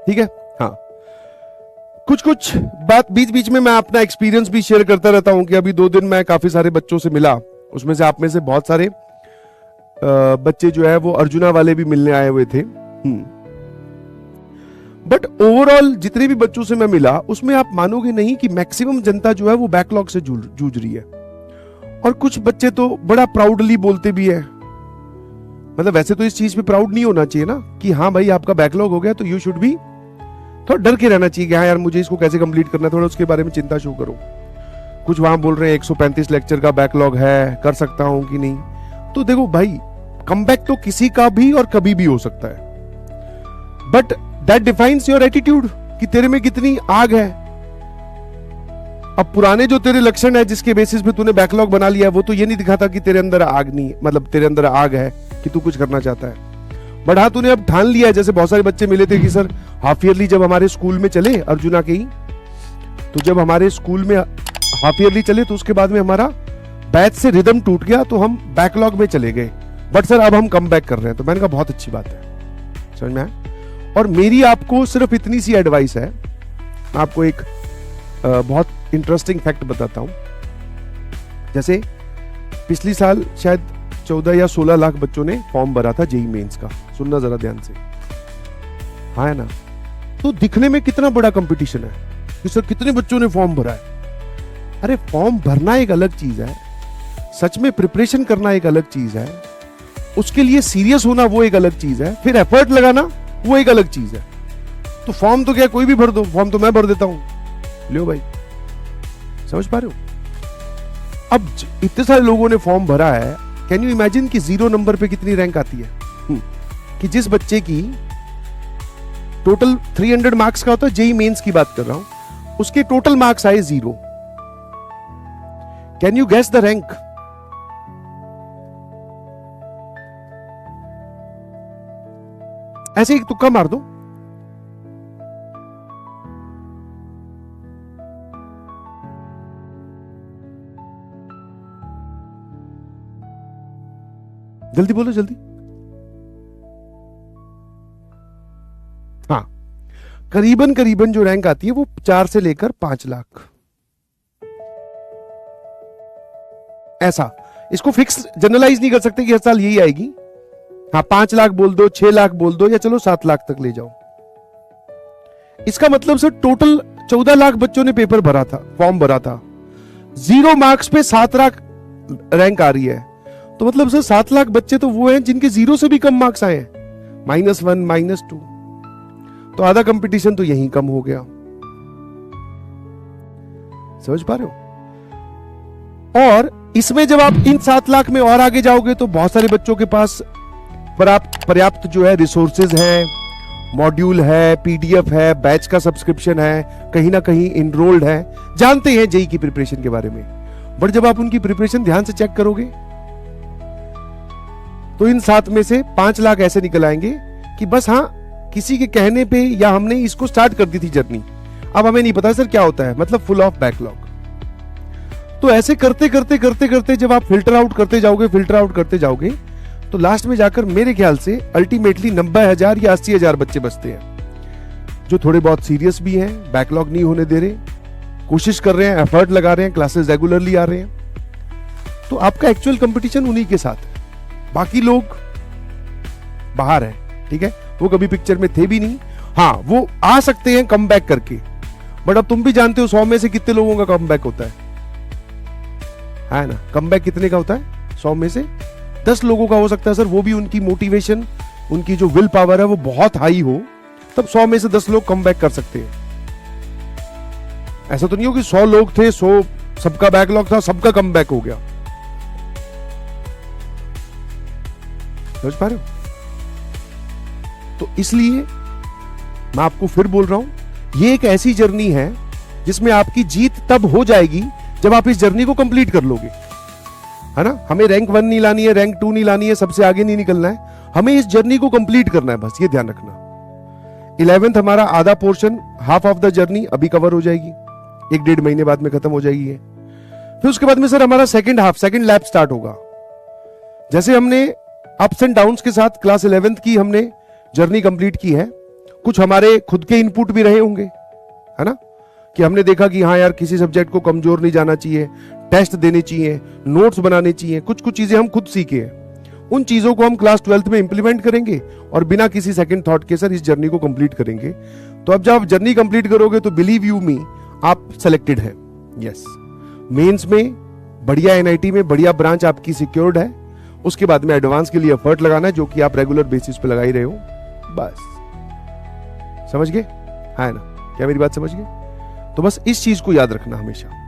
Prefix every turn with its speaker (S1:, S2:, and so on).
S1: ठीक है। हाँ, कुछ कुछ बात बीच बीच में मैं अपना एक्सपीरियंस भी शेयर करता रहता हूं कि अभी 2 दिन मैं काफी सारे बच्चों से मिला, उसमें से आप में से बहुत सारे बच्चे जो है वो अर्जुना वाले भी मिलने आए हुए थे। बट ओवरऑल जितने भी बच्चों से मैं मिला उसमें आप मानोगे नहीं कि मैक्सिमम जनता जो है वो बैकलॉग से जूझ रही है। और कुछ बच्चे तो बड़ा प्राउडली बोलते भी है, मतलब वैसे तो इस चीज पे प्राउड नहीं होना चाहिए ना कि हाँ भाई आपका बैकलॉग हो गया तो यू शुड बी, थोड़ा डर के रहना चाहिए कि हाँ यार मुझे इसको कैसे कंप्लीट करना है, थोड़ा उसके बारे में चिंता शो करो। कुछ वहां बोल रहे हैं 135 लेक्चर का बैकलॉग है, कर सकता हूं कि नहीं। तो देखो भाई, कमबैक तो किसी का भी और कभी भी हो सकता है, but that defines your attitude कि तेरे में कितनी आग है। अब पुराने जो तेरे लक्षण है जिसके बेसिस पे तूने बैकलॉग बना लिया वो तो ये नहीं दिखाता कि तेरे अंदर आग नहीं, मतलब तेरे अंदर आग है कि तू कुछ करना चाहता है। बट हाँ, तूने अब ठान लिया है। जैसे बहुत सारे बच्चे मिले थे कि सर हाफ ईयरली जब हमारे स्कूल में चले, अर्जुना के ही, तो जब हमारे स्कूल में हाफ ईयरली चले तो उसके बाद में हमारा बैच से रिदम टूट गया तो हम बैकलॉग में चले गए, बट सर अब हम कम बैक कर रहे हैं। तो मैंने कहा बहुत अच्छी बात है, समझ में आया। और मेरी आपको सिर्फ इतनी सी एडवाइस है, मैं आपको एक बहुत इंटरेस्टिंग फैक्ट बताता हूं। जैसे पिछली साल शायद 14 या 16 लाख बच्चों ने फॉर्म भरा था जेईई मेंस का, सुनना जरा ध्यान से, हाँ है ना। तो दिखने में कितना बड़ा कंपटीशन है कि सर कितने बच्चों ने फॉर्म भरा है। अरे फॉर्म भरना एक अलग चीज है, सच में प्रिपरेशन करना एक अलग चीज है, उसके लिए सीरियस होना वो एक अलग चीज है, फिर एफर्ट लगाना वो एक अलग चीज है। तो फॉर्म तो क्या कोई भी भर दो, फॉर्म तो मैं भर देता हूं, लो भाई, समझ पा रहे हो। अब इतने सारे लोगों ने फॉर्म भरा है, कैन यू इमेजिन कि 0 नंबर पे कितनी रैंक आती है। कि जिस बच्चे की टोटल 300 मार्क्स का होता है, जेईई मेंस की बात कर रहा हूं, उसके टोटल मार्क्स आए 0। Can you guess the rank? ऐसे ही तुक्का मार दो। जल्दी बोलो जल्दी। हाँ, करीबन करीबन जो रैंक आती है वो 4 से लेकर 5 लाख, ऐसा। इसको फिक्स जनरलाइज नहीं कर सकते कि हर साल यही आएगी। हाँ, 5 लाख बोल दो, 6 लाख बोल दो, या चलो 7 लाख तक ले जाओ। इसका मतलब सर टोटल 14 लाख बच्चों ने पेपर भरा था, फॉर्म भरा था, 0 मार्क्स पे 7 लाख रैंक आ रही है। तो मतलब सर 7 लाख बच्चे तो वो हैं जिनके 0 से भी कम मार्क्स आए हैं, -1 -2। तो आधा कंपटीशन तो यहीं कम हो गया, समझ पा रहे हो। और इसमें जब आप इन 7 लाख में और आगे जाओगे तो बहुत सारे बच्चों के पास पर्याप्त जो है रिसोर्सेज है, मॉड्यूल है, पीडीएफ है, बैच का सब्सक्रिप्शन है, कहीं ना कहीं इनरोल्ड है, जानते हैं जेईई की प्रिपरेशन के बारे में। बट जब आप उनकी प्रिपरेशन ध्यान से चेक करोगे तो इन 7 में से 5 लाख ऐसे निकल आएंगे कि बस हाँ किसी के कहने पे या हमने इसको स्टार्ट कर दी थी जर्नी, अब हमें नहीं पता सर क्या होता है, मतलब फुल ऑफ बैकलॉग। तो ऐसे करते करते करते करते जब आप फिल्टर आउट करते जाओगे तो लास्ट में जाकर मेरे ख्याल से अल्टीमेटली 90,000 या 80,000 बच्चे बचते हैं जो थोड़े बहुत सीरियस भी हैं, बैकलॉग नहीं होने दे रहे, कोशिश कर रहे हैं, एफर्ट लगा रहे हैं, क्लासेस रेगुलरली आ रहे हैं। तो आपका एक्चुअल कंपटीशन उन्हीं के साथ है, बाकी लोग बाहर हैं, ठीक है, वो कभी पिक्चर में थे भी नहीं। हाँ, वो आ सकते हैं कम बैक करके, बट अब तुम भी जानते हो 100 में से कितने लोगों का कम बैक होता है ना। कम बैक कितने का होता है? 100 में से 10 लोगों का हो सकता है सर, वो भी उनकी मोटिवेशन, उनकी जो विल पावर है वो बहुत हाई हो, तब 100 में से 10 लोग कम बैक कर सकते हैं। ऐसा तो नहीं हो कि 100 लोग थे, 100 सबका बैकलॉग था, सबका कम बैक हो गया, समझ पा रहे हो। तो इसलिए मैं आपको फिर बोल रहा हूं, ये एक ऐसी जर्नी है जिसमें आपकी जीत तब हो जाएगी जब आप इस जर्नी को कंप्लीट कर लोगे, है ना। हमें रैंक 1 नहीं लानी है, रैंक 2 नहीं लानी है, सबसे आगे नहीं निकलना है, हमें इस जर्नी को कंप्लीट करना है, बस ये ध्यान रखना। 11th हमारा आधा portion, half of the journey अभी कवर हो जाएगी, 1-1.5 महीने बाद में खत्म हो जाएगी ये। फिर उसके बाद में सर हमारा second half, second lap start होगा। जैसे हमने अप्स एंड डाउन्स के साथ क्लास 11th की हमने जर्नी कंप्लीट की है, कुछ हमारे खुद के इनपुट भी रहे होंगे, है ना, कि हमने देखा कि हाँ यार किसी सब्जेक्ट को कमजोर नहीं जाना चाहिए, टेस्ट देने चाहिए, नोट्स बनाने चाहिए, कुछ कुछ चीजें हम खुद सीखे हैं। उन चीजों को हम क्लास 12th में इंप्लीमेंट करेंगे और बिना किसी सेकंड थॉट के सर इस जर्नी को कंप्लीट करेंगे। तो अब जब आप जर्नी कंप्लीट करोगे तो बिलीव यू मी, आप सेलेक्टेड हैं। यस, मेंस में बढ़िया एनआईटी में बढ़िया ब्रांच आपकी सिक्योर्ड है। उसके बाद में एडवांस के लिए एफर्ट लगाना है, जो कि आप रेगुलर बेसिस पे लगा ही रहे हो। बस समझ गए, है ना? क्या मेरी बात समझ गए? तो बस इस चीज को याद रखना हमेशा।